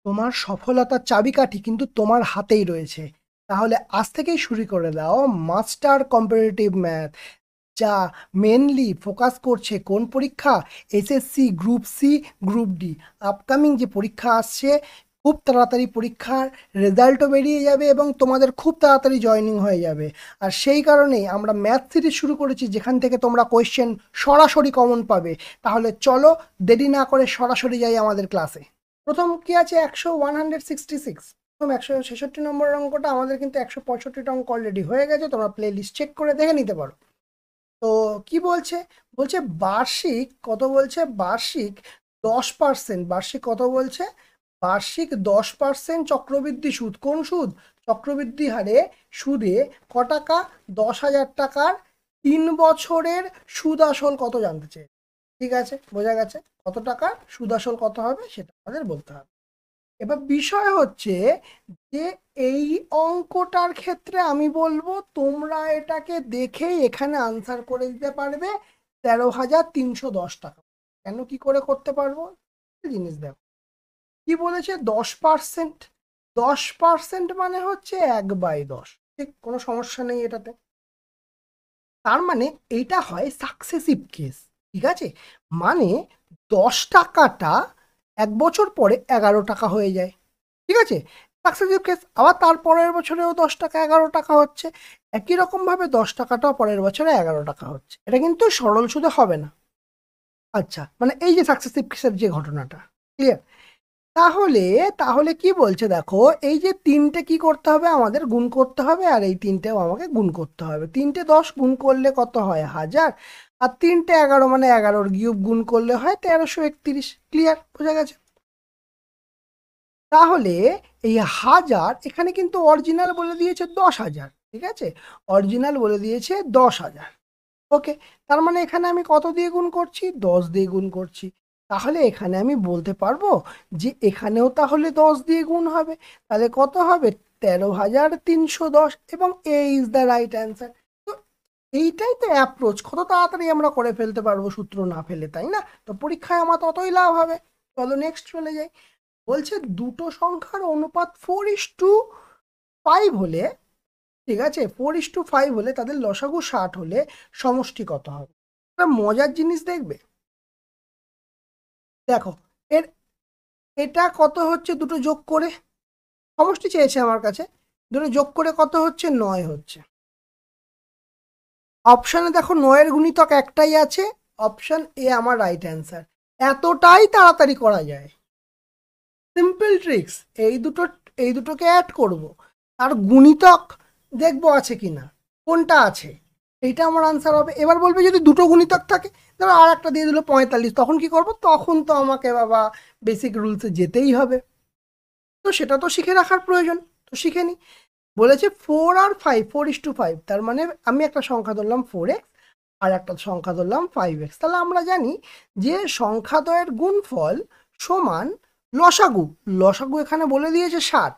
তোমার সফলতার চাবিকাঠি কিন্তু তোমার হাতেই রয়েছে। তাহলে আজ থেকেই শুরু করে দাও মাস্টার কম্পারেটিভ ম্যাথ, যা মেনলি ফোকাস করছে কোন পরীক্ষা? SSC group C, group D. Upcoming যে পরীক্ষা আসছে, খুব তাড়াতাড়ি পরীক্ষার রেজাল্টও বেরিয়ে যাবে এবং তোমাদের খুব তাড়াতাড়ি জয়েনিং হয়ে যাবে। আর সেই কারণেই আমরা ম্যাথ সিরিজ শুরু করেছি, যেখান থেকে তোমরা কোয়েশ্চেন সরাসরি কমন পাবে। তাহলে চলো দেরি না করে সরাসরি যাই আমাদের ক্লাসে। প্রথম কি আছে? 166। প্রথম 166 নম্বরের অঙ্কটা আমাদের কিন্তু 165টা অঙ্ক অলরেডি হয়ে গেছে, তোমরা প্লে লিস্ট চেক করে দেখে নিতে পারো। তো কি বলছে? বলছে বার্ষিক কত? বলছে বার্ষিক 10%। বার্ষিক কত বলছে? বার্ষিক 10% চক্রবৃদ্ধি সুদ। কোন সুদ? চক্রবৃদ্ধি হারে সুদে ক টাকা? 10,000 টাকার 3 বছরের সুদ আসল কত জানতে চাই। ঠিক আছে, বোঝা গেছে? কত টাকার সুদ আসল কত হবে সেটা আমাদের বলতে হবে। এবার বিষয় হচ্ছে যে এই অঙ্কটার ক্ষেত্রে আমি বলবো তোমরা এটাকে দেখেই এখানে আনসার করে দিতে পারবে 13,310 টাকা। কেন কি করে করতে পারবো? জিনিস দেখো কি বলেছে, 10%। 10% মানে হচ্ছে 1/10। ঠিক, কোনো সমস্যা নেই এটাতে। তার মানে এইটা হয় সাকসেসিভ কেস। ঠিক আছে, মানে 10 টাকাটা 1 বছর পরে 11 টাকা হয়ে যায়। ঠিক আছে, সাকসেসিভ কেস। আবার তার পরের বছরেও 10 টাকা 11 টাকা হচ্ছে, একই রকমভাবে 10 টাকাটাও পরের বছরে 11 টাকা হচ্ছে। এটা কিন্তু সরল সুদে হবে না। আচ্ছা, মানে এই যে সাকসেসিভ কেসের যে ঘটনাটা, ক্লিয়ার? তাহলে তাহলে কি বলছে দেখো, এই যে তিনটে কি করতে হবে? আমাদের গুণ করতে হবে, আর এই তিনটেও আমাকে গুণ করতে হবে। তিনটে 10 গুণ করলে কত হয়? 1000। আর তিনটে 11 মানে 11-র কিউব গুণ করলে হয় 1331। ক্লিয়ার, বোঝা গেছে? তাহলে এই 1000 এখানে কিন্তু অরিজিনাল বলে দিয়েছে 10,000। ঠিক আছে, অরিজিনাল বলে দিয়েছে 10,000। ওকে, তার মানে এখানে আমি কত দিয়ে গুণ করছি? 10 দিয়ে গুণ করছি। তাহলে এখানে আমি বলতে পারবো যে এখানেও তাহলে 10 দিয়ে গুণ হবে। তাহলে কত হবে? 13,310। এবং এ ইজ দ্য রাইট অ্যান্সার। তো এইটাই তো অ্যাপ্রোচ, কত তাড়াতাড়ি আমরা করে ফেলতে পারবো সূত্র না ফেলে, তাই না? তো পরীক্ষায় আমার ততই লাভ হবে। চলো নেক্সট চলে যাই। বলছে দুটো সংখ্যার অনুপাত 4:5 হলে, ঠিক আছে, 4:5 হলে তাদের লসাগু 60 হলে সমষ্টি কত হবে? একটা মজার জিনিস দেখবে, দেখো এর এটা কত হচ্ছে দুটো যোগ করে, সমষ্টি চেয়েছে আমার কাছে, দুটো যোগ করে কত হচ্ছে? 9 হচ্ছে। অপশানে দেখো 9-এর গুণিতক একটাই আছে, অপশান এ আমার রাইট অ্যান্সার। এতটাই তাড়াতাড়ি করা যায়, সিম্পল ট্রিক্স। এই দুটোকে অ্যাড করব, আর গুণিতক দেখবো আছে কিনা, কোনটা আছে, এইটা আমার আনসার হবে। এবার বলবে যদি দুটো গুণিতক থাকে, ধরো আর একটা দিয়ে দিল 45, তখন কি করব? তখন তো আমাকে বাবা বেসিক রুলসে যেতেই হবে। তো সেটা তো শিখে রাখার প্রয়োজন, তো শিখে নি। বলেছে 4 আর 5, 4:5। তার মানে আমি একটা সংখ্যা ধরলাম 4x, আর একটা সংখ্যা ধরলাম 5x। তাহলে আমরা জানি যে সংখ্যাদ্বয়ের গুণফল সমান লসাগু। লসাগু এখানে বলে দিয়েছে 60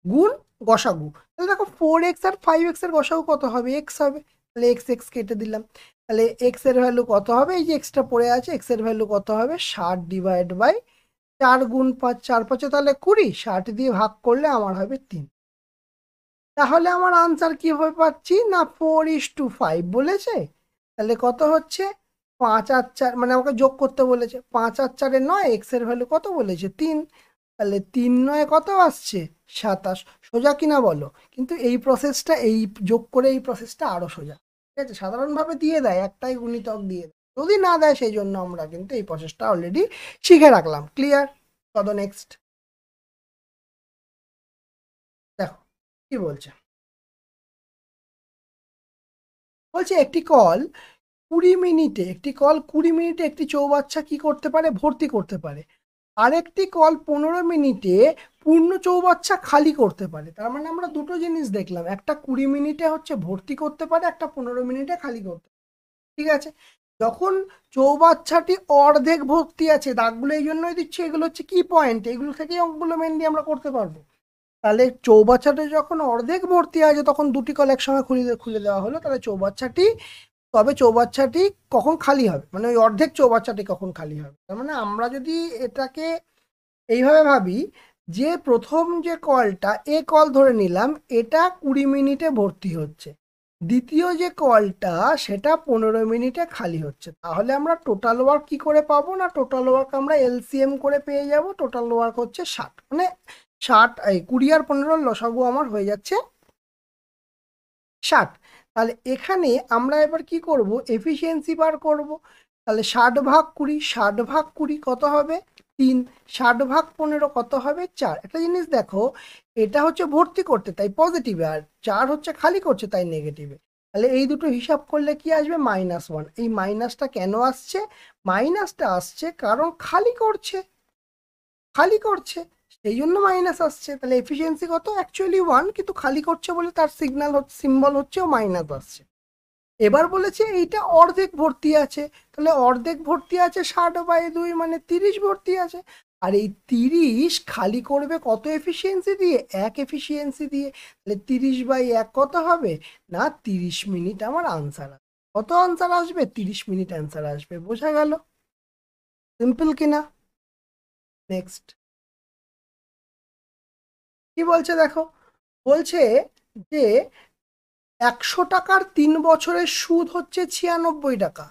গুণ গসাগু। তাহলে দেখো 4x আর 5x এর গসাগু কত হবে? এক্স হবে। তাহলে এক্স এক্স কেটে দিলাম। তাহলে এক্স এর ভ্যালু কত হবে? এই যে এক্সটা পড়ে আছে, এক্স এর ভ্যালু কত হবে? 60/4 গুণ 5, 4×5 তাহলে 20, 60 দিয়ে ভাগ করলে আমার হবে 3। তাহলে আমার আনসার কি হবে পাচ্ছি না? 4:5 বলেছে। তাহলে কত হচ্ছে? 5 আর 4, মানে আমাকে যোগ করতে বলেছে। 5 আর 4 9, এক্স এর ভ্যালু কত বলেছে? 3। তাহলে 3×9 কত আসছে? 27। সোজা কিনা বলো? কিন্তু এই প্রসেসটা, এই যোগ করে এই প্রসেসটা আরো সোজা। ঠিক আছে, সাধারণভাবে দিয়ে দেয়, একটাই গুণিতক দিয়ে দেয়। যদি না দেয় সেই জন্য আমরা কিন্তু এই প্রসেসটা অলরেডি শিখে রাখলাম। ক্লিয়ার? চলো নেক্সট দেখো কি বলছে। বলছে একটি কল 20 মিনিটে একটি চৌবাচ্চা কি করতে পারে? ভর্তি করতে পারে। আরেকটি কল 15 মিনিটে পূর্ণ চৌবাচ্চা খালি করতে পারে। তার মানে আমরা দুটো জিনিস দেখলাম, একটা 20 মিনিটে হচ্ছে ভর্তি করতে পারে, একটা 15 মিনিটে খালি করতে পারে। ঠিক আছে, যখন চৌবাচ্চাটি অর্ধেক ভর্তি আছে, দাগগুলো এই জন্যই দিচ্ছে, এগুলো হচ্ছে কি পয়েন্ট, এগুলো থেকেই অঙ্কগুলো মেনলি আমরা করতে পারবো। তাহলে চৌবাচ্চাটা যখন অর্ধেক ভর্তি আছে, তখন দুটি কল একসঙ্গে খুলে খুলে দেওয়া হলো, তাহলে চৌবাচ্চাটি কখন খালি হবে, মানে ওই অর্ধেক চৌবাচ্চাটি কখন খালি হবে। তার মানে আমরা যদি এটাকে এইভাবে ভাবি যে প্রথম যে কলটা এ কল ধরে নিলাম, এটা 20 মিনিটে ভর্তি হচ্ছে, দ্বিতীয় যে কলটা সেটা 15 মিনিটে খালি হচ্ছে। তাহলে আমরা টোটাল ওয়ার্ক কি করে পাবো না, টোটাল ওয়ার্ক আমরা এলসিএম করে পেয়ে যাব। টোটাল ওয়ার্ক হচ্ছে 60, মানে 60 এই 20 আর 15 লসাগু আমার হয়ে যাচ্ছে 60। তাহলে এখানে আমরা এবার কি করব, এফিসিয়েন্সি বার করব। তাহলে 60/20, 60/20 কত হবে 3, 60/15 কত হবে 4। একটা জিনিস দেখো, এটা হচ্ছে ভর্তি করতে তাই পজিটিভে, আর 4 হচ্ছে খালি করছে তাই নেগেটিভে। তাহলে এই দুটো হিসাব করলে কি আসবে, -1। এই মাইনাসটা কেন আসছে, মাইনাসটা আসছে কারণ খালি করছে, খালি করছে সেই জন্য মাইনাস আসছে। তাহলে এফিসিয়েন্সি কত, অ্যাকচুয়ালি 1, কিন্তু খালি করছে বলে তার সিগন্যাল হচ্ছে, সিম্বল হচ্ছে মাইনাস আসছে। এবার বলেছে এইটা অর্ধেক ভর্তি আছে, তাহলে অর্ধেক ভর্তি আছে 60/2, মানে 30 ভর্তি আছে। আর এই 30 খালি করবে কত এফিসিয়েন্সি দিয়ে, 1 এফিসিয়েন্সি দিয়ে। তাহলে 30/1 কত হবে না 30 মিনিট আমার আনসার। কত আনসার আসবে, 30 মিনিট অ্যান্সার আসবে। বোঝা গেল, সিম্পল কিনা। নেক্সট কি বলছে দেখো, বলছে যে 100 টাকার 3 বছরের সুদ হচ্ছে 96 টাকা।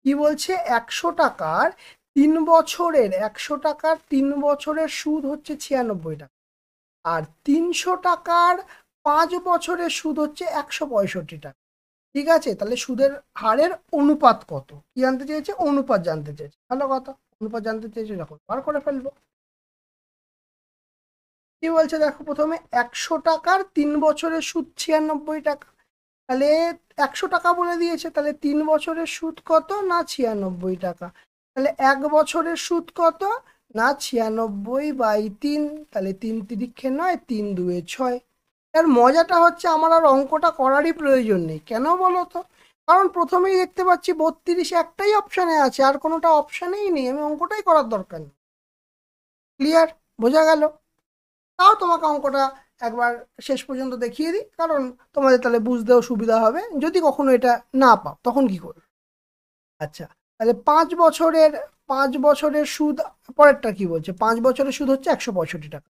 কি বলছে, 100 টাকার 3 বছরের, 100 টাকার 3 বছরের সুদ হচ্ছে 96 টাকা, আর 300 টাকার 5 বছরের সুদ হচ্ছে 165 টাকা। ঠিক আছে, তাহলে সুদের হারের অনুপাত কত, কি জানতে চেয়েছে, অনুপাত জানতে চেয়েছে। ভালো কথা, অনুপাত জানতে চেয়েছে যখন বার করে ফেলবো। কি বলছে দেখো, প্রথমে 100 টাকার 3 বছরের সুদ 96 টাকা। তাহলে 100 টাকা বলে দিয়েছে, তাহলে 3 বছরের সুদ কত না 96 টাকা। তাহলে 1 বছরের সুদ কত না 96/3, তাহলে 3×3=9, 3×2=6। এর মজাটা হচ্ছে আমার আর অঙ্কটা করারই প্রয়োজন নেই, কেন বলো তো, কারণ প্রথমেই দেখতে পাচ্ছি 32 একটাই অপশানে আছে, আর কোনোটা অপশানেই নেই, আমি অঙ্কটাই করার দরকার নেই। ক্লিয়ার, বোঝা গেল। তাও তোমাকে অঙ্কটা একবার শেষ পর্যন্ত দেখিয়ে দিই, কারণ তোমাদের তাহলে বুঝতেও সুবিধা হবে, যদি কখনো এটা না পাও তখন কি করবে। আচ্ছা, তাহলে 5 বছরের, 5 বছরের সুদ, পরেরটা কি বলছে, 5 বছরের সুদ হচ্ছে 165 টাকা।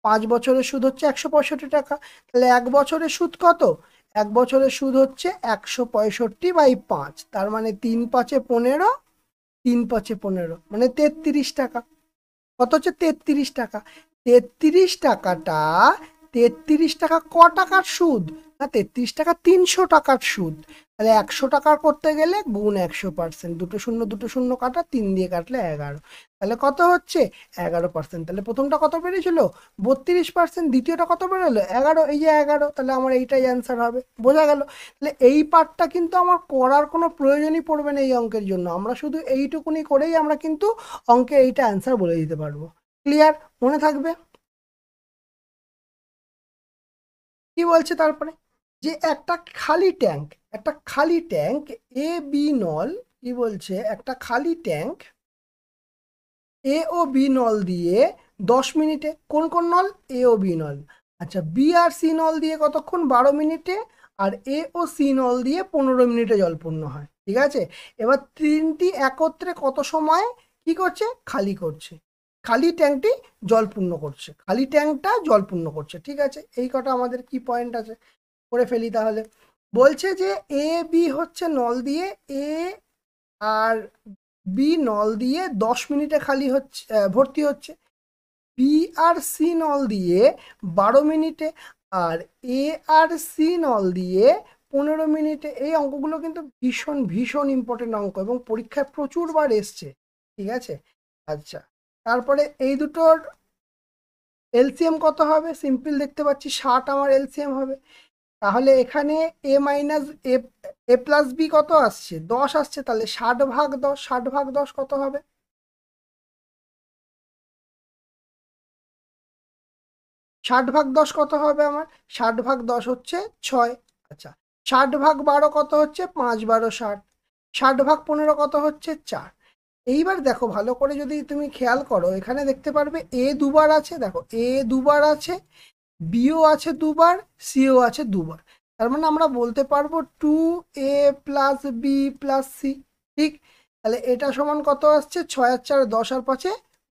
5 বছরের সুদ হচ্ছে 165 টাকা। তাহলে 1 বছরের সুদ কত, 1 বছরের সুদ হচ্ছে 165/5, তার মানে 3×5=15, 3×5=15, মানে 33 টাকা। কত হচ্ছে 33 টাকা। 33 টাকাটা, 33 টাকা ক টাকার সুদ না, 33 টাকা 300 টাকার সুদ। তাহলে 100 টাকার করতে গেলে গুণ 100%, দুটো শূন্য দুটো শূন্য কাটা, 3 দিয়ে কাটলে 11, তাহলে কত হচ্ছে 11%। তাহলে প্রথমটা কত বেরিয়েছিল 32%, দ্বিতীয়টা কত বেরোলো 11, এই যে 11, তাহলে আমার এইটাই অ্যান্সার হবে। বোঝা গেল। তাহলে এই পার্টটা কিন্তু আমার করার কোনো প্রয়োজনই পড়বে না এই অঙ্কের জন্য, আমরা শুধু এইটুকুনি করেই আমরা কিন্তু অঙ্কে এইটা অ্যান্সার বলে দিতে পারবো। ক্লিয়ার, মনে থাকবে। কি বলছে তারপরে, যে একটা খালি ট্যাঙ্ক, একটা খালি ট্যাঙ্ক এ বি নল, কি বলছে, একটা খালি ট্যাঙ্ক এ ও বি নল দিয়ে 10 মিনিটে, কোন কোন নল, এ ও বি নল, আচ্ছা বি আর সি নল দিয়ে কতক্ষণ 12 মিনিটে, আর এ ও সি নল দিয়ে 15 মিনিটে জল পূর্ণ হয়। ঠিক আছে, এবার তিনটি একত্রে কত সময় কি করছে, খালি করছে, খালি ট্যাঙ্কটি জল পূর্ণ করছে, খালি ট্যাঙ্কটা জল পূর্ণ করছে। ঠিক আছে, এই কটা আমাদের কি পয়েন্ট আছে করে ফেলি তাহলে। বলছে যে এ বি হচ্ছে নল দিয়ে, এ আর বি নল দিয়ে 10 মিনিটে খালি হচ্ছে, ভর্তি হচ্ছে। বি আর সি নল দিয়ে 12 মিনিটে, আর এ আর সি নল দিয়ে 15 মিনিটে। এই অঙ্কগুলো কিন্তু ভীষণ ভীষণ ইম্পর্টেন্ট অঙ্ক এবং পরীক্ষায় প্রচুরবার এসছে। ঠিক আছে, আচ্ছা তারপরে এই দুটোর এলসিএম কত হবে, সিম্পল দেখতে পাচ্ছি 60 আমার এলসিএম হবে। তাহলে এখানে এ মাইনাস এ, এ প্লাস বি কত আসছে 10 আসছে, তাহলে 60/10, 60/10 কত হবে, 60/10 কত হবে আমার, 60/10 হচ্ছে 6। আচ্ছা, 60/12 কত হচ্ছে 5×12=60, 60/15 কত হচ্ছে 4। এইবার দেখো ভালো করে যদি তুমি খেয়াল করো, এখানে দেখতে পারবে এ দুবার আছে, দেখো এ দুবার আছে, বিও আছে দুবার, সিও আছে দুবার, তার মানে আমরা বলতে পারবো 2a plus B plus C. ঠিক, তাহলে এটা সমান কত আসছে 6 আর 4 10 আর 5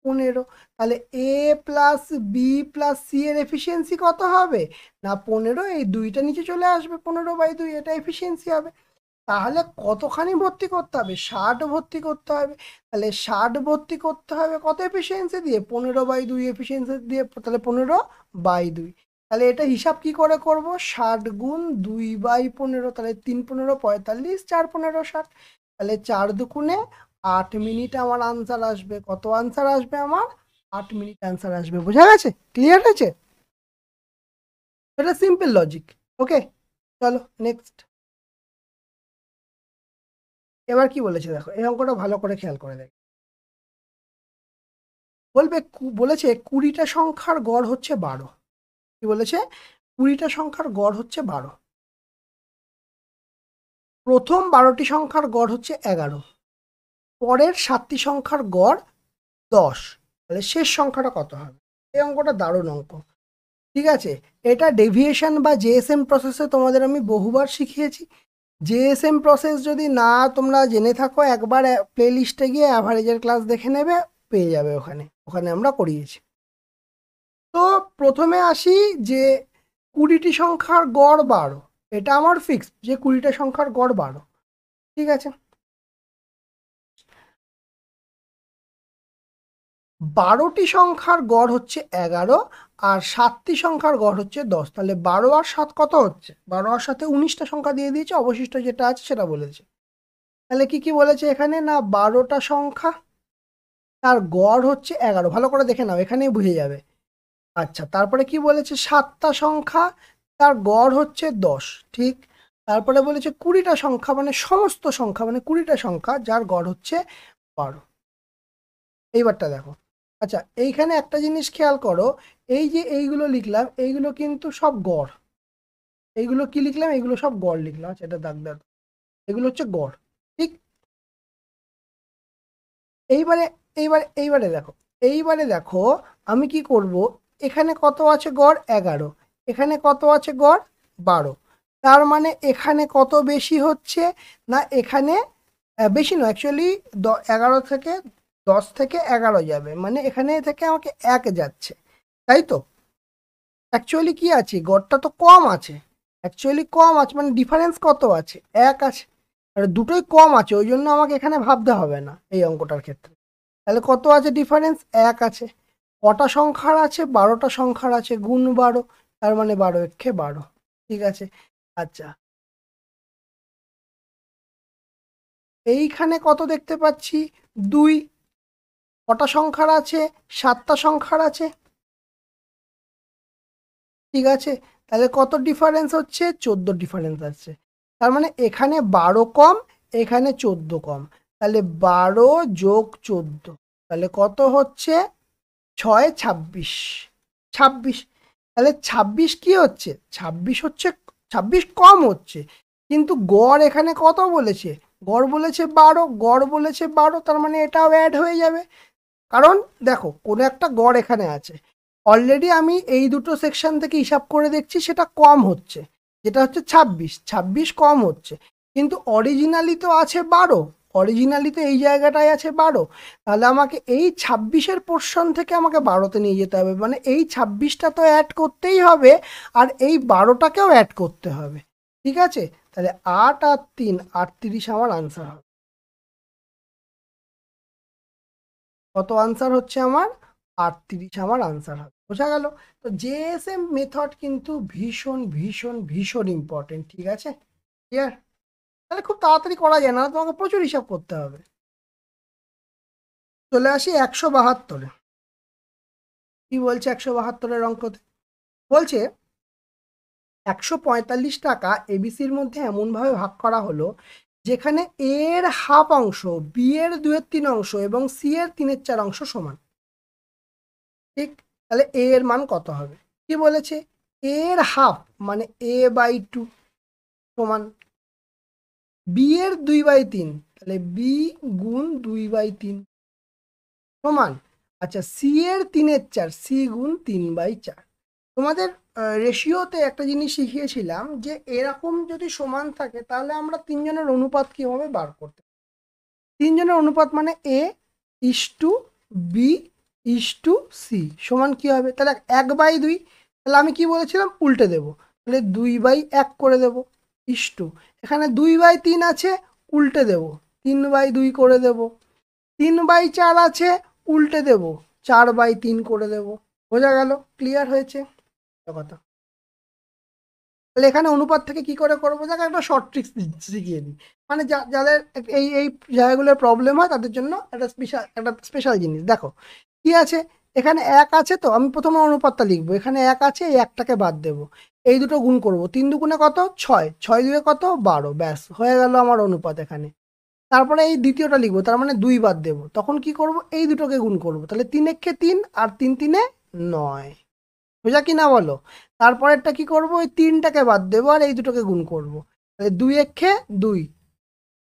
15। তাহলে এ প্লাস বি প্লাস সি এর এফিসিয়েন্সি কত হবে না 15, এই দুইটা নিচে চলে আসবে, 15/2 এটা এফিসিয়েন্সি হবে। তাহলে কতখানি ভর্তি করতে হবে, 60 ভর্তি করতে হবে। তাহলে 60 ভর্তি করতে হবে কত এফিসিয়েন্সি দিয়ে, 15/2 এফিসিয়েন্সি দিয়ে, তাহলে 15/2। তাহলে এটা হিসাব কি করে করব, 60 গুণ 2/15, তাহলে 3×15 45, 4×15 60। তাহলে 4 দুগুণে 8 মিনিট আমার আনসার আসবে। কত আনসার আসবে আমার, 8 মিনিট আনসার আসবে। বোঝা গেছে, ক্লিয়ার হয়েছে? এটা সিম্পল লজিক। ওকে, চলো নেক্সট। এবার কি বলেছে দেখো, এই অঙ্কটা ভালো করে খেয়াল করে দেখ। বলেছে 20টা সংখ্যার গড় হচ্ছে 12। কি বলেছে, 20টা সংখ্যার গড় হচ্ছে 12। প্রথম 12টি সংখ্যার গড় হচ্ছে 11, পরের 7টি সংখ্যার গড় 10, তাহলে শেষ সংখ্যাটা কত হবে? এই অঙ্কটা দারুণ অঙ্ক। ঠিক আছে, এটা ডেভিয়েশন বা জেএসএম প্রসেসে তোমাদের আমি বহুবার শিখিয়েছি। জেএসএম প্রসেস যদি না তোমরা জেনে থাকো, একবার প্লে লিস্টে গিয়ে অ্যাভারেজের ক্লাস দেখে নেবে, পেয়ে যাবে, ওখানে ওখানে আমরা করিয়েছি। তো প্রথমে আসি যে 20টি সংখ্যার গড় 12, এটা আমার ফিক্স যে 20টা সংখ্যার গড় 12। ঠিক আছে, 12টি সংখ্যার গড় হচ্ছে 11, আর 7টি সংখ্যার গড় হচ্ছে 10। তাহলে 12 আর 7 কত হচ্ছে, 12 আর 7-এ 19টা সংখ্যা দিয়ে দিয়েছে, অবশিষ্ট যেটা আছে সেটা বলেছে। তাহলে কি কি বলেছে এখানে না, 12টা সংখ্যা তার গড় হচ্ছে 11, ভালো করে দেখে নাও, এখানেই বুঝে যাবে। আচ্ছা, তারপরে কি বলেছে, 7টা সংখ্যা তার গড় হচ্ছে 10, ঠিক। তারপরে বলেছে 20টা সংখ্যা মানে সমস্ত সংখ্যা মানে 20টা সংখ্যা যার গড় হচ্ছে 12। এইবারটা দেখো। আচ্ছা, এইখানে একটা জিনিস খেয়াল করো, এই যে এইগুলো লিখলাম এইগুলো কিন্তু সব গড়। এইগুলো কি লিখলাম, এইগুলো সব গড় লিখলাম। আচ্ছা, এটা দাগ দাও, এগুলো হচ্ছে গড়, ঠিক। এইবারে এইবারে দেখো, এইবারে দেখো আমি কি করব, এখানে কত আছে গড় 11, এখানে কত আছে গড় 12। তার মানে এখানে কত বেশি হচ্ছে না, এখানে বেশি নয় অ্যাকচুয়ালি, 11 থেকে 10 থেকে 11 যাবে, মানে এখানে থেকে আমাকে 1 যাচ্ছে, তাই তো। অ্যাকচুয়ালি কি আছে, গড়টা তো কম আছে, অ্যাকচুয়ালি কম আছে, মানে ডিফারেন্স কত আছে, 1 আছে। আর দুটোই কম আছে, ওই জন্য আমাকে এখানে ভাবতে হবে না এই অঙ্কটার ক্ষেত্রে। তাহলে কত আছে ডিফারেন্স, 1 আছে। কটা সংখ্যার আছে, 12টা সংখ্যার আছে, গুণ 12, তার মানে 12 একে 12। ঠিক আছে, আচ্ছা এইখানে কত দেখতে পাচ্ছি, 2। কটা সংখ্যার আছে, 7টা সংখ্যার আছে, ঠিক আছে। তাহলে কত ডিফারেন্স হচ্ছে, 14 ডিফারেন্স আছে। তার মানে এখানে 12 কম, এখানে 14 কম, তাহলে 12 যোগ 14, তাহলে কত হচ্ছে 6 26, 26। তাহলে 26 কি হচ্ছে, 26 হচ্ছে, 26 কম হচ্ছে, কিন্তু গড় এখানে কত বলেছে, গড় বলেছে 12, গড় বলেছে 12, তার মানে এটাও অ্যাড হয়ে যাবে। কারণ দেখো কোনো একটা গড় এখানে আছে, অলরেডি আমি এই দুটো সেকশন থেকে হিসাব করে দেখছি সেটা কম হচ্ছে, যেটা হচ্ছে 26, 26 কম হচ্ছে, কিন্তু অরিজিনালি তো আছে 12, অরিজিনালি তো এই জায়গাটায় আছে 12। তাহলে আমাকে এই 26-এর পোর্শন থেকে আমাকে 12-তে নিয়ে যেতে হবে, মানে এই 26টা তো অ্যাড করতেই হবে, আর এই 12টাকেও অ্যাড করতে হবে। ঠিক আছে, তাহলে 8 আর 3 38 আমার আনসার হবে। কত আনসার হচ্ছে আমার, 38 আমার আনসার হবে। বোঝা গেল? তো জেএসএম মেথড কিন্তু ভীষণ ভীষণ ভীষণ ইম্পর্টেন্ট। ঠিক আছে, ক্লিয়ার? তাহলে খুব তাড়াতাড়ি করা যায় না, তোমাকে প্রচুর হিসাব করতে হবে। চলে আসি 172-এ। কি বলছে 172-এর অঙ্কতে, বলছে 145 টাকা এবিসির মধ্যে এমনভাবে ভাগ করা হলো যেখানে এ এর হাফ অংশ, বি এর 2/3 অংশ এবং সি এর 3/4 অংশ সমান। ঠিক, তাহলে এ এর মান কত হবে? কি বলেছে, এ এর হাফ মানে a/2 সমান বি এর 2/3, তাহলে বি গুণ 2/3 সমান, আচ্ছা সি এর 3/4, সি গুণ 3/4। তোমাদের রেশিওতে একটা জিনিস শিখিয়েছিলাম যে এরকম যদি সমান থাকে তাহলে আমরা তিনজনের অনুপাত কিভাবে বার করতে, তিনজনের অনুপাত মানে a/b/c, ইস টু সি সমান কি হবে, তাহলে 1/2, তাহলে আমি কি বলেছিলাম উল্টে দেব, তাহলে 2/1 করে দেব ইস টু, এখানে 2/3 আছে উল্টে দেব 3/2 করে দেব, 3/4 আছে উল্টে দেব 4/3 করে দেব। বোঝা গেল? ক্লিয়ার হয়েছে কথা? তাহলে এখানে অনুপাত থেকে কি করে করবো, যাকে একটা শর্ট ট্রিক্স শিখিয়ে দিই, মানে যাদের এই এই জায়গাগুলোর প্রবলেম হয় তাদের জন্য একটা স্পেশাল জিনিস। দেখো কি আছে, এখানে 1 আছে, তো আমি প্রথমে অনুপাতটা লিখবো, এখানে 1 আছে, এই 1টাকে বাদ দেবো, এই দুটো গুণ করবো, 3 দুগুণে কত 6, 6 দুয়ে কত 12, ব্যাস হয়ে গেল আমার অনুপাত এখানে। তারপরে এই দ্বিতীয়টা লিখবো, তার মানে 2 বাদ দেবো, তখন কি করব এই দুটোকে গুণ করব, তাহলে 3 একে 3 আর 3 3-এ 9, বোঝা কি না বলো? তারপরেরটা কি করব, ওই 3টাকে বাদ দেবো আর এই দুটোকে গুণ করব, তাহলে 2 একে 2,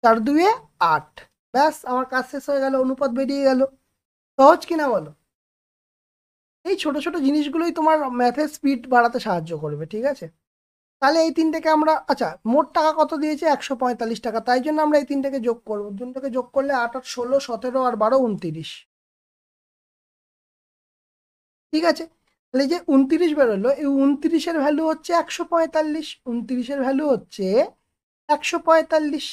4 2-এ 8, ব্যাস আমার কাজ শেষ হয়ে গেল, অনুপাত বেরিয়ে গেল। সহজ কিনা বলো? এই ছোট ছোট জিনিসগুলোই তোমার ম্যাথের স্পিড বাড়াতে সাহায্য করবে, ঠিক আছে? তাহলে এই তিনটাকে আমরা, আচ্ছা মোট টাকা কত দিয়েছে 145 টাকা, তাই জন্য আমরা এই তিনটাকে যোগ করবো, তিনটাকে যোগ করলে 8 8 16 17 আর 12 29, ঠিক আছে? তাহলে এই যে 29 বেরোলো, এই 29-এর ভ্যালু হচ্ছে 145, 29-এর ভ্যালু হচ্ছে 145,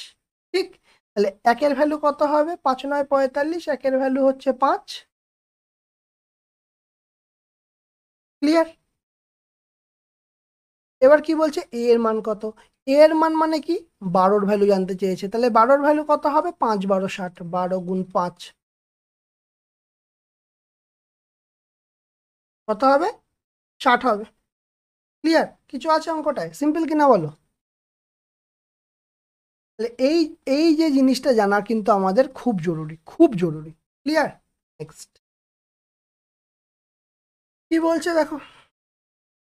ঠিক? তাহলে একের ভ্যালু কত হবে, 5 9 45, একের ভ্যালু হচ্ছে 5, ক্লিয়ার? এবার কি বলছে এ এর মান কত, এ এর মান মানে কি 12-র ভ্যালু জানতে চেয়েছে, তাহলে 12-র ভ্যালু কত হবে, 5 12 60, 12 গুণ 5 কত হবে, 60 হবে। ক্লিয়ার? কিছু আছে অঙ্কটায়, সিম্পল কিনা বলো? তাহলে এই এই যে জিনিসটা জানা কিন্তু আমাদের খুব জরুরি, খুব জরুরি। ক্লিয়ার? নেক্সট কি বলছে দেখো,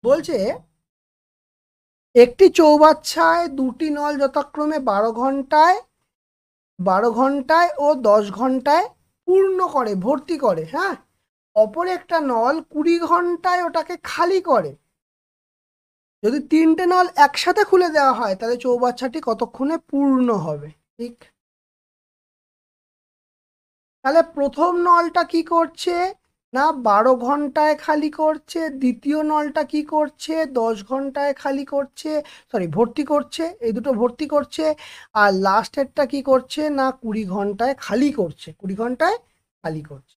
বলছে একটি চৌবাচ্চায় দুটি নল যথাক্রমে 12 ঘন্টায় ও 10 ঘন্টায় পূর্ণ করে, ভর্তি করে, হ্যাঁ, অপর একটা নল 20 ঘন্টায় ওটাকে খালি করে। যদি 3টে নল একসাথে খুলে দেওয়া হয় তাহলে চৌবাচ্চাটি কতক্ষণে পূর্ণ হবে, ঠিক? তাহলে প্রথম নলটা কি করছে না 12 ঘন্টায় খালি করছে, দ্বিতীয় নলটা কি করছে 10 ঘন্টায় খালি করছে, সরি ভর্তি করছে, এই দুটো ভর্তি করছে, আর লাস্টেরটা কি করছে না 20 ঘন্টায় খালি করছে, 20 ঘন্টায় খালি করছে।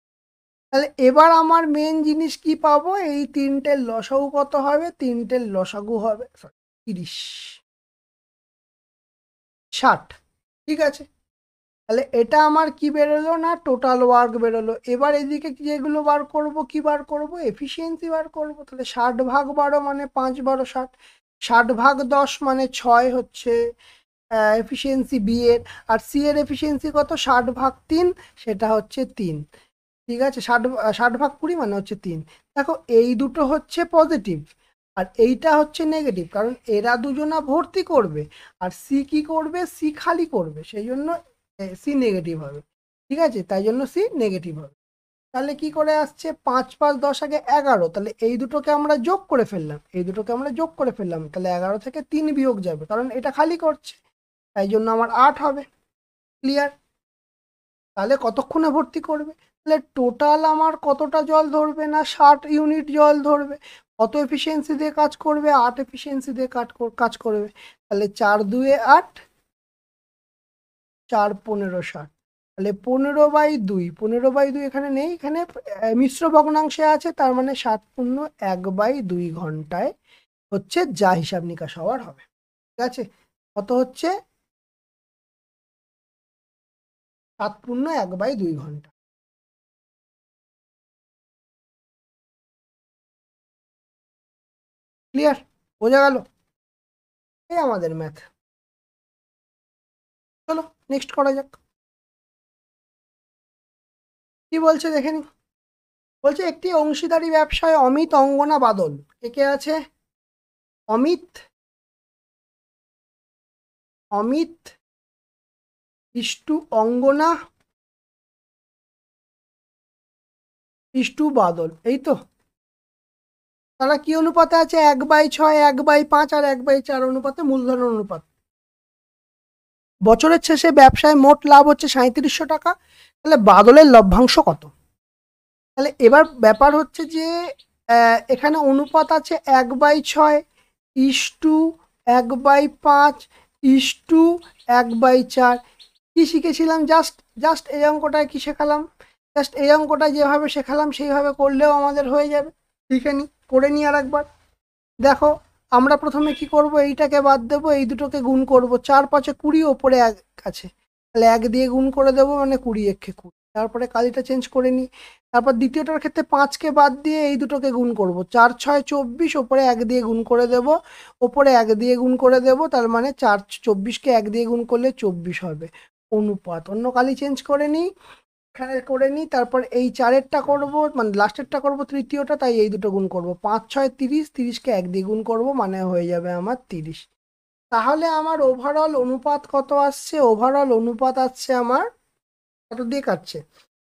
তাহলে এবার আমার মেন জিনিস কি পাবো, এই তিনটের লসাগু কত হবে, তিনটের লসাগু হবে 30 60, ঠিক আছে? তাহলে এটা আমার কি বেরোলো না টোটাল ওয়ার্ক বেরোলো। এবার এদিকে যেগুলো বার করব, কি বার করব, এফিসিয়েন্সি বার করব, তাহলে 60/12 মানে 5 12 60, 60/10 মানে 6 হচ্ছে এফিসিয়েন্সি বি এর, আর সি এর এফিসিয়েন্সি কত 60/3, সেটা হচ্ছে 3, ঠিক আছে? 60/20 মানে হচ্ছে 3। দেখো এই দুটো হচ্ছে পজিটিভ আর এইটা হচ্ছে নেগেটিভ, কারণ এরা দুজনা ভর্তি করবে আর সি কি করবে, সি খালি করবে, সেই জন্য সি নেগেটিভ হবে, ঠিক আছে? তাই জন্য সি নেগেটিভ হবে। তাহলে কি করে আসছে 5 5 10 আগে 11, তাহলে এই দুটোকে আমরা যোগ করে ফেললাম, এই দুটোকে আমরা যোগ করে ফেললাম, তাহলে 11 থেকে 3 বিয়োগ যাবে, কারণ এটা খালি করছে, তাই জন্য আমার 8 হবে। ক্লিয়ার? তাহলে কতক্ষণে ভর্তি করবে, তাহলে টোটাল আমার কতটা জল ধরবে না 60 ইউনিট জল ধরবে, কত এফিসিয়েন্সি দিয়ে কাজ করবে, 8 এফিসিয়েন্সি দিয়ে কাজ করবে, তাহলে 4 2 8, 4 15 60, তাহলে 15/2, 15/2 এখানে নেই, এখানে মিশ্র ভগ্নাংশে আছে, তার মানে 7 পূর্ণ 1/2 ঘন্টায় হচ্ছে যা হিসাব নিকাশ হওয়ার হবে, ঠিক আছে? কত হচ্ছে 7 পূর্ণ 1/2 ঘন্টা। ক্লিয়ার? বোঝা গেল? এই আমাদের ম্যাথ। চলো নেক্সট করা যাক, কি বলছে দেখে নি। বলছে একটি অংশীদারি ব্যবসায় অমিত অঙ্গনা বাদল, কে কে আছে, অমিত, অমিত ইষ্টু অঙ্গনা ইষ্টু বাদল, এই তো। তারা কি অনুপাতে আছে, 1/6 1/5 আর 1/4 অনুপাতে, মূলধন অনুপাত। বছরের শেষে ব্যবসায় মোট লাভ হচ্ছে 3700 টাকা, তাহলে বাদলের লভ্যাংশ কত? তাহলে এবার ব্যাপার হচ্ছে যে এখানে অনুপাত আছে 1/6 ইস্টু 1/5 ইস্টু 1/4। কি শিখেছিলাম? জাস্ট জাস্ট এই অঙ্কটায় কি শেখালাম? জাস্ট এই অঙ্কটা যেভাবে শেখালাম সেইভাবে করলেও আমাদের হয়ে যাবে। শিখে নি, করে নি আর একবার। দেখো, আমরা প্রথমে কি করব, এইটাকে বাদ দেবো, এই দুটোকে গুণ করব। 4×5 20, ওপরে 1 আছে, তাহলে 1 দিয়ে গুণ করে দেবো, মানে 20 একে 20। তারপরে কালিটা চেঞ্জ করে নিই। তারপর দ্বিতীয়টার ক্ষেত্রে 5কে বাদ দিয়ে এই দুটোকে গুণ করব। 4×6 24, ওপরে 1 দিয়ে গুণ করে দেব, ওপরে 1 দিয়ে গুণ করে দেব, তার মানে 24কে 1 দিয়ে গুণ করলে 24 হবে। অনুপাত, অন্য কালি চেঞ্জ করে নিই, এখানে করে নিই। তারপর এই 4এরটা করব, মানে লাস্টেরটা করব তৃতীয়টা, তাই এই দুটো গুণ করব। 5×6 30, 30কে 1 দিয়ে গুণ করব, মানে হয়ে যাবে আমার 30। তাহলে আমার ওভারঅল অনুপাত কত আসছে? ওভারঅল অনুপাত আসছে আমার কত দিয়ে কাটছে?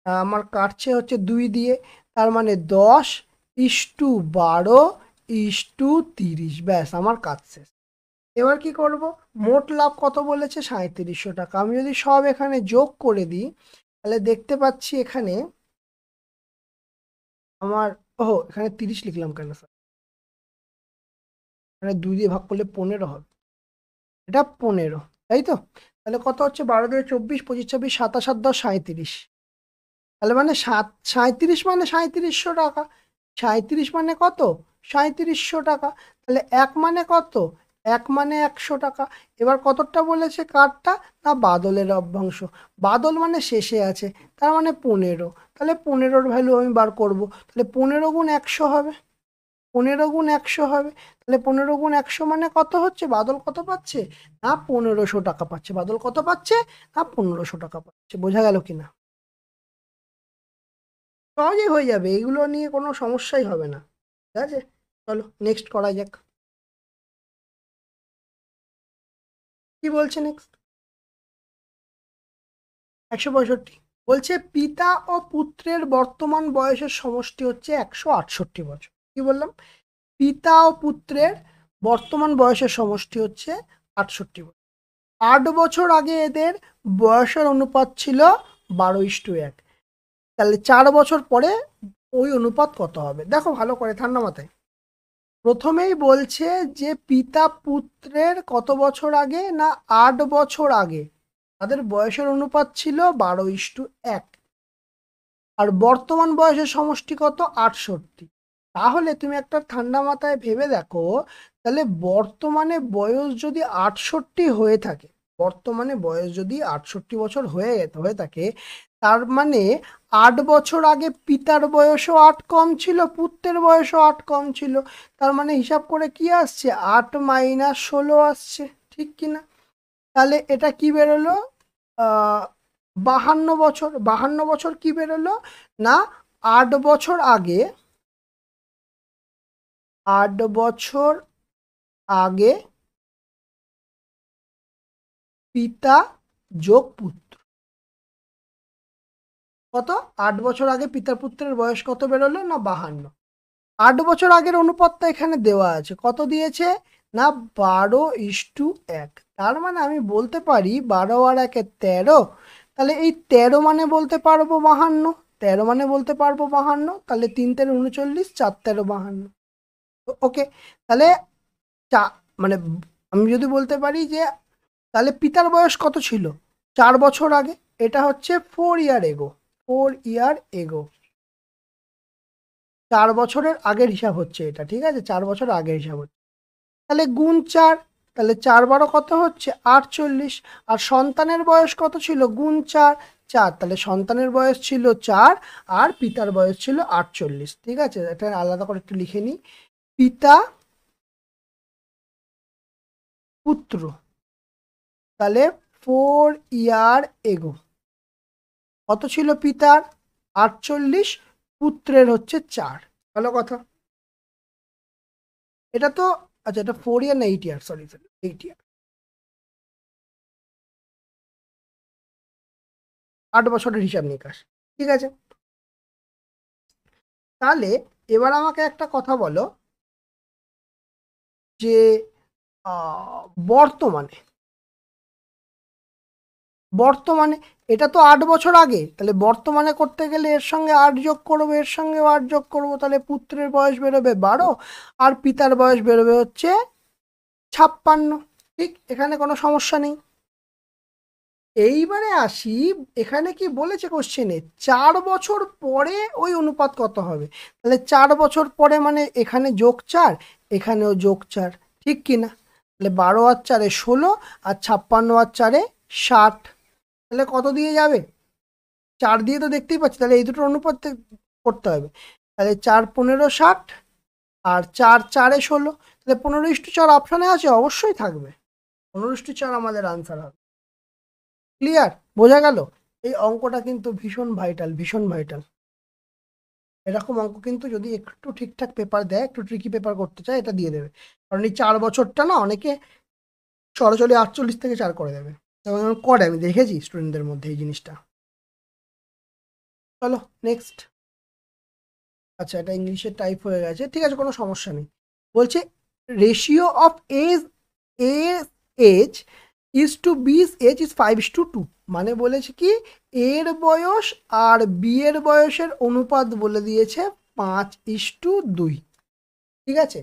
আমার কাটছে হচ্ছে 2 দিয়ে, তার মানে 10:12:30। ব্যাস, আমার কাজ শেষ। এবার কি করব? মোট লাভ কত বলেছে? 3700 টাকা। আমি যদি সব এখানে যোগ করে দিই, তাহলে দেখতে পাচ্ছি এখানে আমার, এখানে 30 লিখলাম কেন স্যার? এখানে 2 দিয়ে ভাগ করলে 15 হবে, এটা 15, তাই তো? তাহলে কত হচ্ছে? 12×2 = 24, 25, 26, 27, 7 10 37। তাহলে মানে 37 মানে 3700 টাকা। 37 মানে কত? 3700 টাকা। তাহলে 1 মানে কত? 1 মানে 100 টাকা। এবার কতটা বলেছে কারটা? না, বাদলের অভ্যাংশ। বাদল মানে শেষে আছে, তার মানে 15। তাহলে 15-র ভ্যালু আমি বার করব। তাহলে 15 গুণ 100 হবে, 15 গুণ 100 হবে। তাহলে 15 গুণ 100 মানে কত হচ্ছে? বাদল কত পাচ্ছে? না, 1500 টাকা পাচ্ছে। বাদল কত পাচ্ছে? না, 1500 টাকা পাচ্ছে। বোঝা গেল কিনা? সহজেই হয়ে যাবে, এগুলো নিয়ে কোনো সমস্যাই হবে না। ঠিক আছে, চলো নেক্সট করা যাক। কি বলছে নেক্সট? 165 বলছে পিতা ও পুত্রের বর্তমান বয়সের সমষ্টি হচ্ছে 168 বছর। কি বললাম? পিতা ও পুত্রের বর্তমান বয়সের সমষ্টি হচ্ছে 68 বছর। 8 বছর আগে এদের বয়সের অনুপাত ছিল 12:1। তাহলে 4 বছর পরে ওই অনুপাত কত হবে? দেখো ভালো করে ঠান্ডা মাথায়। প্রথমেই বলছে যে পিতা পুত্রের কত বছর আগে? না, 8 বছর আগে তাদের বয়সের অনুপাত ছিল 12:1। আর বর্তমান বয়সের সমষ্টি কত? 68। তাহলে তুমি একটা ঠান্ডা মাথায় ভেবে দেখো, তাহলে বর্তমানে বয়স যদি 68 হয়ে থাকে, বর্তমানে বয়স যদি 68 বছর হয়ে থাকে, তার মানে 8 বছর আগে পিতার বয়সও 8 কম ছিল, পুত্রের বয়সও 8 কম ছিল। তার মানে হিসাব করে কি আসছে? 8 - 16 আসছে, ঠিক কিনা? তাহলে এটা কি বেরোলো? 52 বছর। 52 বছর কি বেরোলো? না, 8 বছর আগে, 8 বছর আগে পিতা যোগ পুত্র কত? 8 বছর আগে পিতা পুত্রের বয়স কত বেরোলো? না, 52। 8 বছর আগের অনুপাতটা এখানে দেওয়া আছে, কত দিয়েছে? না, 12:1। তার মানে আমি বলতে পারি 12 আর 1 13। তাহলে এই 13 মানে বলতে পারবো 52। 13 মানে বলতে পারবো 52। তাহলে 3 13 39, 4 13 52। ওকে, তাহলে মানে আমি যদি বলতে পারি যে তাহলে পিতার বয়স কত ছিল 4 বছর আগে, এটা হচ্ছে 4 ইয়ার এগো। 4 ইয়ার এগো, 4 বছরের আগের হিসাব হচ্ছে এটা, ঠিক আছে? 4 বছর আগের হিসাব হচ্ছে। তাহলে গুণ 4, তাহলে 4 12 কত হচ্ছে? 48। আর সন্তানের বয়স কত ছিল? গুণ 4, 4। তাহলে সন্তানের বয়স ছিল 4, আর পিতার বয়স ছিল 48। ঠিক আছে, এটা আলাদা করে একটু লিখে নিই। পিতা পুত্র, তাহলে 4 ইয়ার এগো কত ছিল পিতার? 48, পুত্রের হচ্ছে 4। ভালো কথা। এটা তো, আচ্ছা, এটা 4 ইয়ার না 8 ইয়ার? সরি সরি, 8 ইয়ার। 8 বছরের হিসাব নিকাশ, ঠিক আছে। তাহলে এবার আমাকে একটা কথা বলো যে বর্তমানে বর্তমানে এটা তো 8 বছর আগে, তাহলে বর্তমানে করতে গেলে এর সঙ্গে 8 যোগ করবো, এর সঙ্গে 8 যোগ করবো, তাহলে পুত্রের বয়স বেরোবে 12 আর পিতার বয়স বেরোবে হচ্ছে 56। ঠিক, এখানে কোনো সমস্যা নেই। এইবারে আসি, এখানে কি বলেছে কোশ্চেনে 4 বছর পরে ওই অনুপাত কত হবে। তাহলে 4 বছর পরে মানে এখানে যোগ 4, এখানেও যোগ 4, ঠিক কি না? তাহলে 12 আর 4 16 আর 56 আর 4 60, তাহলে কত দিয়ে যাবে? 4 দিয়ে তো দেখতেই পাচ্ছি, তাহলে এই দুটোর অনুপাত করতে হবে। তাহলে 4 15 60 আর 4 4 16, তাহলে 15:4 অপশানে আছে, অবশ্যই থাকবে। 15:4 আমাদের আনসার হবে। ক্লিয়ার, বোঝা গেল? এই অঙ্কটা কিন্তু ভীষণ ভাইটাল, ভীষণ ভাইটাল। এরকম অঙ্ক কিন্তু যদি একটু ঠিকঠাক পেপার দেয়, একটু ট্রিকি পেপার করতে চায়, এটা দিয়ে দেবে। কারণ এই 4 বছরটা না অনেকে সরাসরি 48 থেকে 4 করে দেবে, এবং করে, আমি দেখেছি স্টুডেন্টদের মধ্যে এই জিনিসটা। চলো নেক্সট। আচ্ছা, এটা ইংলিশে টাইপ হয়ে গেছে, ঠিক আছে, কোনো সমস্যা নেই। বলছে ratio of age age is to B's age is 5:2, মানে বলেছে কি এর বয়স আর বি এর বয়সের অনুপাত বলে দিয়েছে 5:2। ঠিক আছে,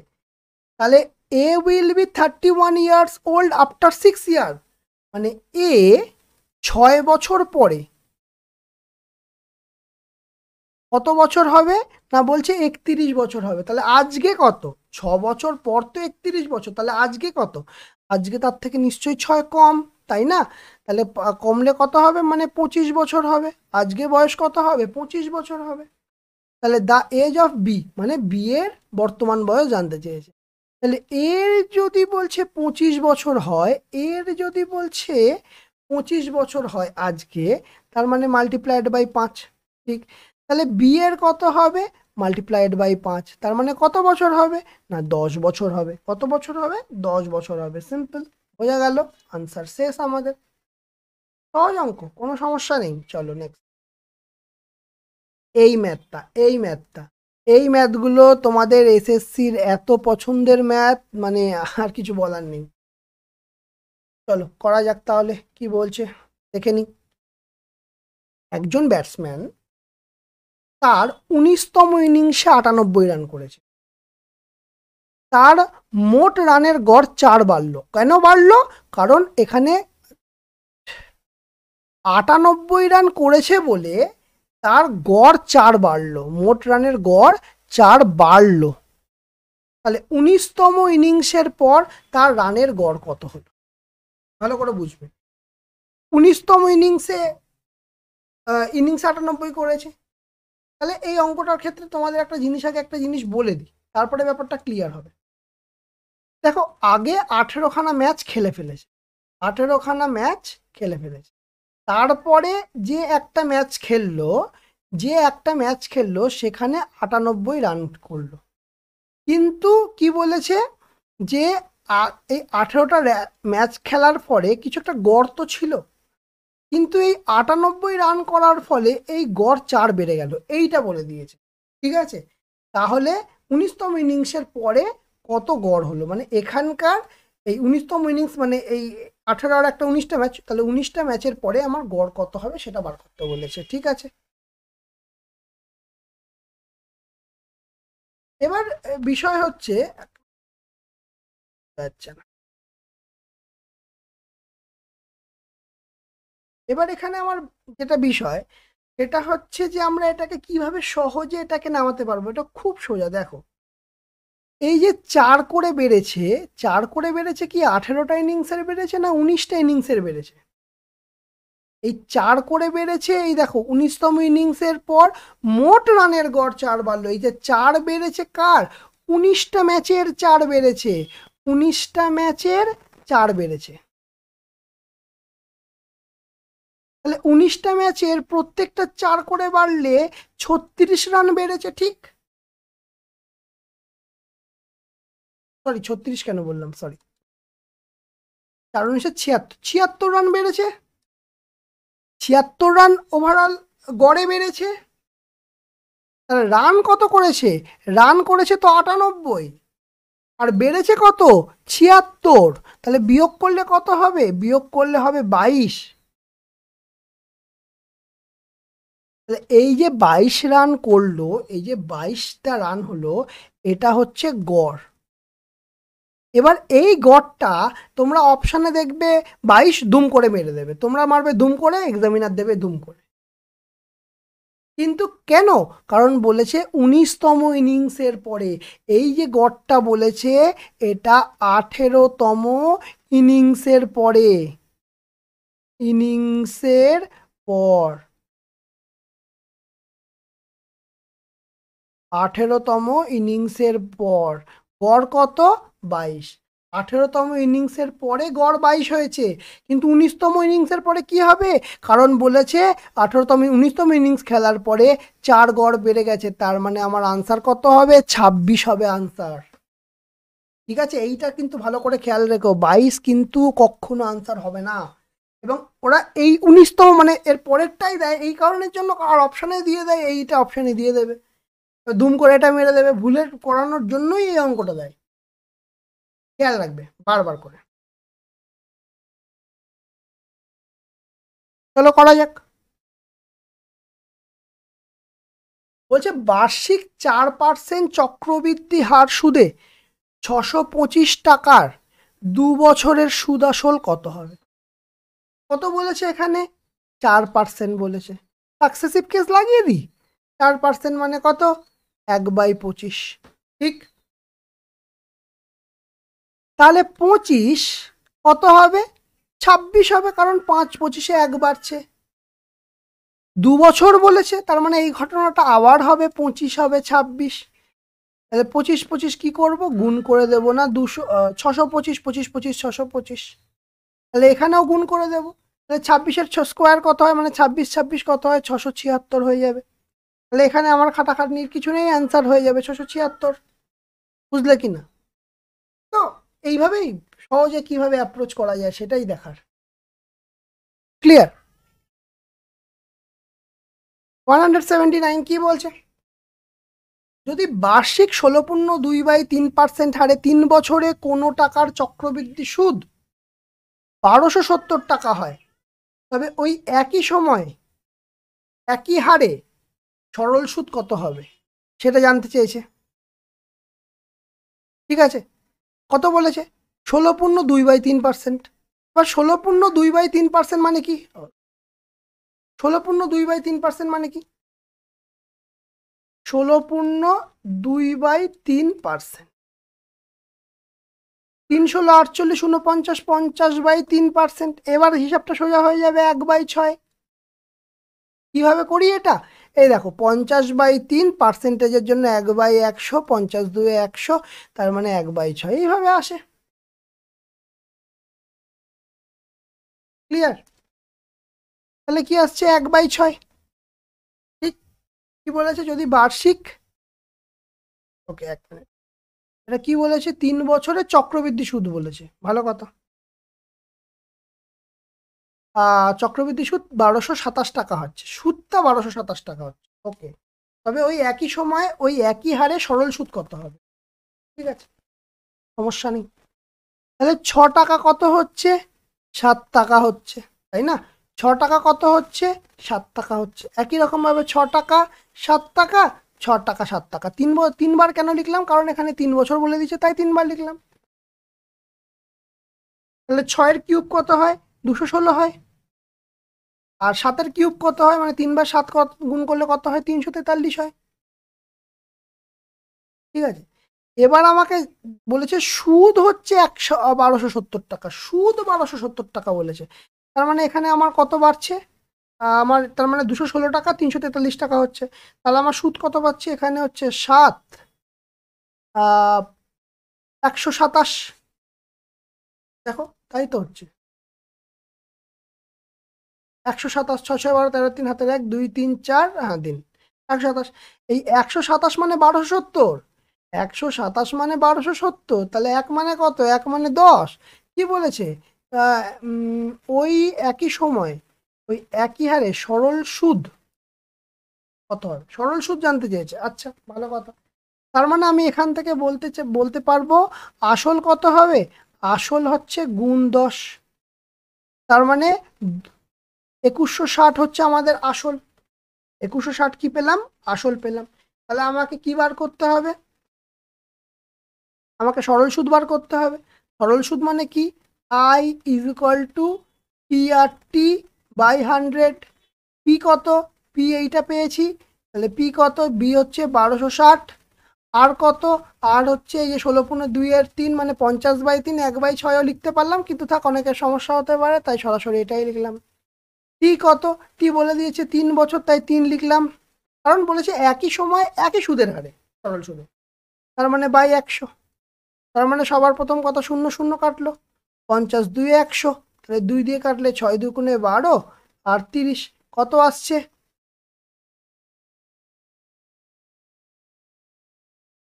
তাহলে A will be 31 years old after 6 year, মানে এ 6 বছর পরে কত বছর হবে না, বলছে 31 বছর হবে। তাহলে আজকে কত? 6 বছর পর তো 31 বছর, তাহলে আজকে কত? আজকে তার থেকে নিশ্চয়ই 6 কম, তাই না? তাহলে কমলে কত হবে, মানে 25 বছর হবে। আজকে বয়স কত হবে? 25 বছর হবে। তাহলে দ্য এজ অফ বি, মানে বি এর বর্তমান বয়স জানতে চেয়েছে। তাহলে এর যদি বলছে 25 বছর হয়, এর যদি বলছে 25 বছর হয় আজকে, তার মানে মাল্টিপ্লাইড বাই 5। ঠিক, তাহলে বি এর কত হবে? মাল্টিপ্লাইড বাই 5, তার মানে কত বছর হবে না 10 বছর হবে। কত বছর হবে? 10 বছর হবে। সিম্পল, বোঝা গেল, আনসার শেষ আমাদের। সহজ অঙ্ক, কোনো সমস্যা নেই। চলো নেক্সট। এই ম্যাথগুলো তোমাদের এসএসসির এত পছন্দের ম্যাথ, মানে আর কিছু বলার নেই। চলো করা যাক তাহলে, কি বলছে দেখে নি। একজন ব্যাটসম্যান তার 19তম ইনিংসে 98 রান করেছে। তার মোট রানের গড় 4 বাড়লো। কেন বাড়লো? কারণ এখানে 98 রান করেছে বলে তার গড় 4 বাড়লো, মোট রানের গড় 4 বাড়লো। তাহলে 19তম ইনিংসের পর তার রানের গড় কত হলো, ভালো করে বুঝবে। 19তম ইনিংসে 98 করেছে। তাহলে এই অঙ্কটার ক্ষেত্রে তোমাদের একটা জিনিস, আগে একটা জিনিস বলে দিই, তারপরে ব্যাপারটা ক্লিয়ার হবে। দেখো, আগে 18খানা ম্যাচ খেলে ফেলেছে, 18খানা ম্যাচ খেলে ফেলেছে। তারপরে যে একটা ম্যাচ খেললো সেখানে 98 রান করলো। কিন্তু কি বলেছে যে এই 18টা ম্যাচ খেলার পরে কিছু একটা গড় তো ছিল, কিন্তু এই 98 রান করার ফলে এই গড় 4 বেড়ে গেল, এইটা বলে দিয়েছে। ঠিক আছে, তাহলে 19তম ইনিংসের পরে কত গড় হলো, মানে এখানকার এই 19তম ইনিংস, মানে এই 18 আর একটা 19টা ম্যাচ, তাহলে 19টা ম্যাচের পরে আমার গড় কত হবে সেটা বার করতে বলেছে। ঠিক আছে, এবার বিষয় হচ্ছে, আচ্ছা না, এবার এখানে আমার যেটা বিষয় এটা হচ্ছে যে আমরা এটাকে কিভাবে সহজে এটাকে নামাতে পারবো। এটা খুব সোজা। দেখো, এই যে 4 করে বেড়েছে, 4 করে বেড়েছে কি 18টা ইনিংসের বেড়েছে না 19টা ইনিংসের বেড়েছে? এই 4 করে বেড়েছে। এই দেখো 19তম ইনিংসের পর মোট রানের গড় 4 বাড়লো। এই যে 4 বেড়েছে কার? 19টা ম্যাচের 4 বেড়েছে, 19টা ম্যাচের 4 বেড়েছে। তাহলে 19টা ম্যাচের প্রত্যেকটা 4 করে বাড়লে 36 রান বেড়েছে। ঠিক, সরি 36 কেন বললাম, সরি, 4 19 76 রান বেড়েছে। 76 রান ওভারঅল গড়ে বেড়েছে। তাহলে রান কত করেছে? রান করেছে তো 98, আর বেড়েছে কত? 76। তাহলে বিয়োগ করলে কত হবে? বিয়োগ করলে হবে 22। এই যে 22 রান করলো, এই যে 22টা রান হলো, এটা হচ্ছে গড়। এবার এই গড়টা তোমরা অপশানে দেখবে 22 দুম করে মেরে দেবে, তোমরা মারবে দুম করে, এক্সামিনার দেবে দুম করে। কিন্তু কেন? কারণ বলেছে 19তম ইনিংসের পরে। এই যে গড়টা বলেছে এটা 18তম ইনিংসের পরে, ইনিংসের পর 18তম ইনিংসের পর গড় কত? 22। 18তম ইনিংসের পরে গড় 22 হয়েছে, কিন্তু 19তম ইনিংসের পরে কি হবে? কারণ বলেছে 19তম ইনিংস খেলার পরে 4 গড় বেড়ে গেছে, তার মানে আমার আনসার কত হবে? 26 হবে আনসার। ঠিক আছে, এইটা কিন্তু ভালো করে খেয়াল রেখো, 22 কিন্তু কখনো আনসার হবে না। এবং ওরা এই 19তম মানে এর পরেরটাই দেয় এই কারণের জন্য, আর অপশানে দিয়ে দেয়, এইটা অপশানে দিয়ে দেবে, দুম করে এটা মেরে দেবে, ভুলে করানোর জন্যই এই অঙ্কটা দেয়। খেয়াল রাখবে বারবার করে। চলো করা যাক। বলছে বার্ষিক 4% চক্রবৃদ্ধি হার সুদে 625 টাকার 2 বছরের সুদ আসল কত হবে? কত বলেছে এখানে? 4% বলেছে। সাকসেসিভ কেস লাগিয়ে দিই, 4% মানে কত? 1/25। ঠিক, তাহলে 25 কত হবে? 26 হবে, কারণ 5 25-এ 1 বাড়ছে। 2 বছর বলেছে, তার মানে এই ঘটনাটা আবার হবে, 25 হবে 26। তাহলে 25 25 কি করব? গুণ করে দেব না, 625 25 25 625। তাহলে এখানেও গুণ করে দেব, তাহলে 26-এর স্কোয়ার কত হয়? মানে 26 26 কত হয়? 676 হয়ে যাবে। তাহলে এখানে আমার খাটাখাটনির কিছু নেই, অ্যান্সার হয়ে যাবে 676। বুঝলে কি না? তো এইভাবেই সহজে কিভাবে অ্যাপ্রোচ করা যায় সেটাই দেখার। ক্লিয়ার? 179 কি বলছে? যদি বার্ষিক 16.2/3% হারে 3 বছরে কোনো টাকার চক্রবৃদ্ধি সুদ 1270 টাকা হয়, তবে ওই একই সময় একই হারে সরল সুদ কত হবে সেটা জানতে চেয়েছে। ঠিক আছে, কত বলেছে? 16.2/3%। এবার 16.2/3% মানে কি? 16.2/3% মানে কি? 16.2/3%, 3 × 16 = 48, 50/3%। এবার হিসাবটা সোজা হয়ে যাবে 1/6। কিভাবে করি এটা? এই দেখো, 50/3 পার্সেন্টেজের জন্য 1/100, 50 2 100, তার মানে 1/6, এইভাবে আসে। ক্লিয়ার? তাহলে কি আসছে? 1/6। ঠিক, কি বলেছে? যদি বার্ষিক, ওকে 1 মিনিট, এটা কি বলেছে? 3 বছরে চক্রবৃদ্ধি সুদ বলেছে, ভালো কথা। চক্রবৃদ্ধি সুদ 1227 টাকা হচ্ছে, সুদটা 1227 টাকা হচ্ছে, ওকে। তবে ওই একই সময় ওই একই হারে সরল সুদ কত হবে? ঠিক আছে, সমস্যা নেই। তাহলে 6 টাকা কত হচ্ছে? 7 টাকা হচ্ছে, তাই না? 6 টাকা কত হচ্ছে? 7 টাকা হচ্ছে। একই রকমভাবে 6 টাকা 7 টাকা, 6 টাকা 7 টাকা, 3বার কেন লিখলাম? কারণ এখানে 3 বছর বলে দিচ্ছে, তাই 3বার লিখলাম। তাহলে 6-এর কিউব কত হয়? 216 হয়। আর 7-এর কিউব কত হয়? মানে 3 বার 7 গুণ করলে কত হয়? 343 হয়। ঠিক আছে, এবার আমাকে বলেছে সুদ হচ্ছে 1270 টাকা, সুদ 1270 টাকা বলেছে। তার মানে এখানে আমার কত বাড়ছে? আমার তার মানে 216 টাকা 343 টাকা হচ্ছে। তাহলে আমার সুদ কত পাচ্ছি? এখানে হচ্ছে 7 127। দেখো, তাই তো হচ্ছে 127, 6 6 12 13 3 হাতের 1 2 3 4, হ্যাঁ দিন 127। এই 127 মানে 1270, 127 মানে 1270, তাহলে 1 মানে কত? 1 মানে 10। কি বলেছে? ওই একই সময় ওই একই হারে সরল সুদ কত হবে? সরল সুদ জানতে চেয়েছে। আচ্ছা, ভালো কথা। তার মানে আমি এখান থেকে বলতে পারবো আসল কত হবে? আসল হচ্ছে গুণ 10। তার মানে 2160 হচ্ছে আমাদের আসল। 2160 কি পেলাম? আসল পেলাম। তাহলে আমাকে কি বার করতে হবে? আমাকে সরল সুদ বার করতে হবে। সরল সুদ মানে কি? I is equal to PRT by 100। P কত? পি এইটা পেয়েছি, তাহলে পি কত? বি হচ্ছে 1260। আর কত? আর হচ্ছে এই যে 16×2 = 3, মানে 50/3, 1/6ও লিখতে পারলাম, কিন্তু থাক অনেকের সমস্যা হতে পারে, তাই সরাসরি এটাই লিখলাম। টি কত? টি বলে দিয়েছে 3 বছর, তাই 3 লিখলাম, কারণ বলেছে একই সময় একই সুদের হারে সরল সুদে, তার মানে বাই 100। তার মানে সবার প্রথম কত? 0 0 কাটলো, 50 2 100, তাহলে 2 দিয়ে কাটলে 6 2 × 12 আর 30, কত আসছে?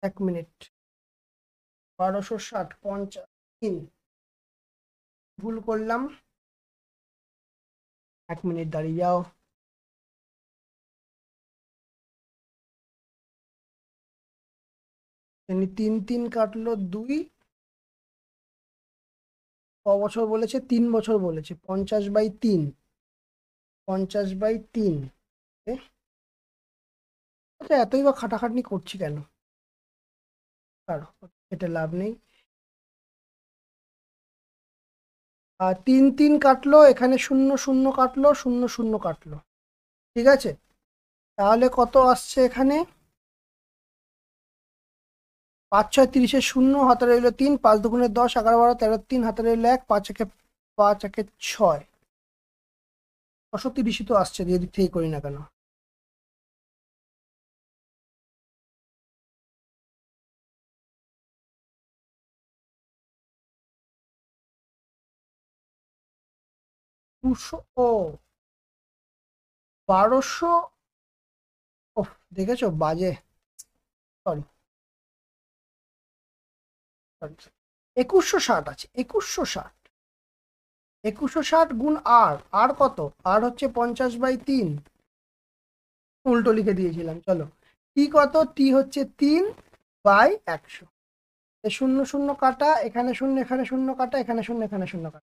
1 মিনিট, 1260 50 3, ভুল করলাম, 1 মিনিট দাঁড়িয়ে যাও। এমনি 3 3 কাটলো 2, ক বছর বলেছে? 3 বছর বলেছে, 50/3, 50/3। আচ্ছা, এতই বা খাটাখাটনি করছি কেন? কারো এটা লাভ নেই। আর 3 3 কাটলো, এখানে 0 0 কাটলো, 0 0 কাটলো, ঠিক আছে। তাহলে কত আসছে এখানে? 5 6 30 0, হাতে রইল 3, 5 2 × 10 11 12 13 3, হাতে রইল 1, 5 1 5 1 6, 630 তো আসছে, যে দিক থেকে করি না কেন। দুশো, ও 1200, ও দেখেছো বাজে, সরি সরি, 2160 আছে, 2160, 2160 গুণ আর, আর কত? আর হচ্ছে 50/3, উল্টো লিখে দিয়েছিলাম, চলো। টি কত? টি হচ্ছে 3/100, 0 0 কাটা, এখানে 0 এখানে 0 কাটা, এখানে 0 এখানে 0 কাটা,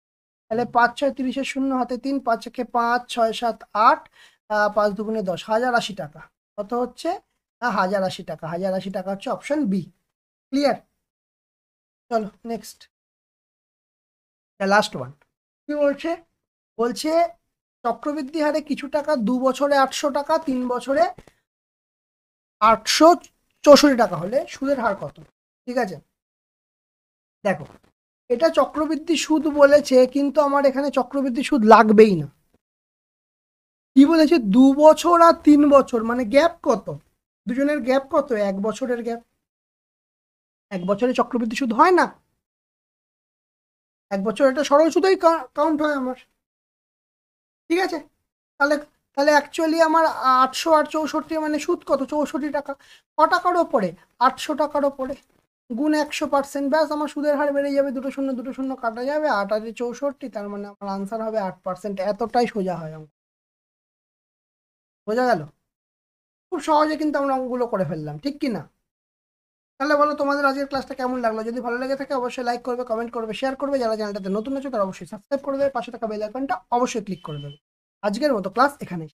তাহলে 5 6 30 0, হাতে 3, 5 1 5 6 7 8, 5 2 × 10, 1080 টাকা। কত হচ্ছে? 1080 টাকা, 1080 টাকা হচ্ছে অপশন বি। ক্লিয়ার? চলো নেক্সট, লাস্ট ওয়ান। কি বলছে? বলছে চক্রবৃদ্ধি হারে কিছু টাকা 2 বছরে 800 টাকা, 3 বছরে 864 টাকা হলে সুদের হার কত? ঠিক আছে, দেখো, এটা চক্রবৃদ্ধি সুদ বলেছে, কিন্তু আমার এখানে চক্রবৃদ্ধি সুদ লাগবেই না। কি বলেছে? 2 বছর আর 3 বছর, মানে গ্যাপ কত? দুজনের গ্যাপ কত? 1 বছরের গ্যাপ। 1 বছরে চক্রবৃদ্ধি সুদ হয় না, 1 বছর এটা সরল সুদেই কাউন্ট হয় আমার, ঠিক আছে। তাহলে তাহলে অ্যাকচুয়ালি আমার 800 আর 64, মানে সুদ কত? 64 টাকা। ক টাকার ওপরে? 800 টাকার ওপরে, গুণ 100%, ব্যাস আমার সুদের হার বেড়ে যাবে, দুটো শূন্য দুটো শূন্য কাটা যাবে, 8 আর 64, তার মানে আমার আনসার হবে 8%। এতটাই সোজা হয় অঙ্ক, বোঝা গেল? খুব সহজে কিন্তু আমরা অঙ্কগুলো করে ফেললাম, ঠিক কি না? তাহলে বলো তোমাদের আজকের ক্লাসটা কেমন লাগলো? যদি ভালো লেগে থাকে অবশ্যই লাইক করবে, কমেন্ট করবে, শেয়ার করবে, যারা চ্যানেলটাতে নতুন আছে তারা অবশ্যই সাবস্ক্রাইব করে দেবে, পাশে থাকা বেল আইকনটা অবশ্যই ক্লিক করে দেবে। আজকের মতো ক্লাস এখানেই।